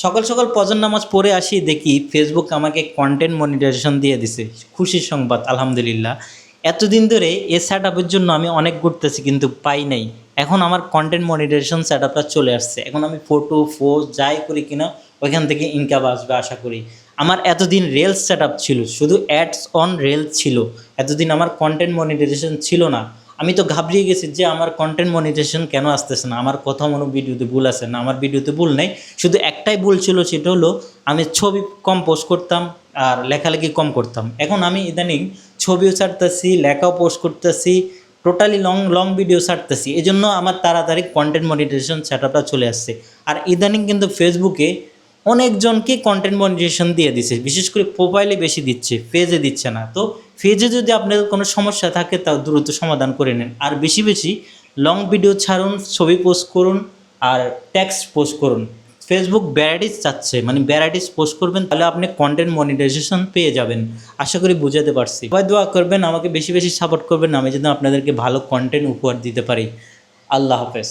সকাল সকাল ফজর নামাজ পড়ে আসি, দেখি ফেসবুক আমাকে কন্টেন্ট মনিটাইজেশন দিয়ে দিছে। খুশির সংবাদ, আলহামদুলিল্লাহ। এতদিন ধরে এ সেট আপের জন্য আমি অনেক ঘুরতেছি কিন্তু পাই নাই। এখন আমার কন্টেন্ট মনিটাইজেশন সেট আপটা চলে আসছে। এখন আমি ফটো পোস্ট যাই করি কিনা ওইখান থেকে ইনকাম আসবে আশা করি। আমার এতদিন রেলস সেট আপ ছিল, শুধু অ্যাডস অন রেলস ছিল। এতদিন আমার কন্টেন্ট মনিটাইজেশন ছিল না। আমি তো ঘাবড়িয়ে গেছি যে আমার কন্টেন্ট মনিটাইজেশন কেন আসতেছে না, আমার কথা মনে ভিডিওতে ভুল আছে না। আমার ভিডিওতে ভুল নেই, শুধু একটাই ভুল ছিল, সেটা হলো আমি ছবি কম পোস্ট করতাম আর লেখালেখি কম করতাম। এখন আমি ইদানিং ছবিও ছাড়তেছি, লেখাও পোস্ট করতেছি, টোটালি লং লং ভিডিও ছাড়তেছি। এই জন্য আমার তাড়াতাড়ি কন্টেন্ট মনিটাইজেশন সেট আপটা চলে আসছে। আর ইদানিং কিন্তু ফেসবুকে অনেকজনকে কন্টেন্ট মনিটাইজেশন দিয়ে দিচ্ছে, বিশেষ করে প্রোফাইলে বেশি দিচ্ছে, পেজে দিচ্ছে না। তো পেজে যদি আপনাদের কোনো সমস্যা থাকে তাও দ্রুত সমাধান করে নেন। আর বেশি বেশি লং ভিডিও ছাড়ুন, ছবি পোস্ট করুন আর টেক্সট পোস্ট করুন। ফেসবুক ভ্যারাইটিস চাচ্ছে, মানে ভ্যারাইটিস পোস্ট করবেন, তাহলে আপনি কন্টেন্ট মনিটাইজেশন পেয়ে যাবেন। আশা করি বুঝাতে পারছি। সবাই দোয়া করবেন, আমাকে বেশি বেশি সাপোর্ট করবেন, আমি যেন আপনাদেরকে ভালো কন্টেন্ট উপহার দিতে পারি। আল্লাহ হাফেজ।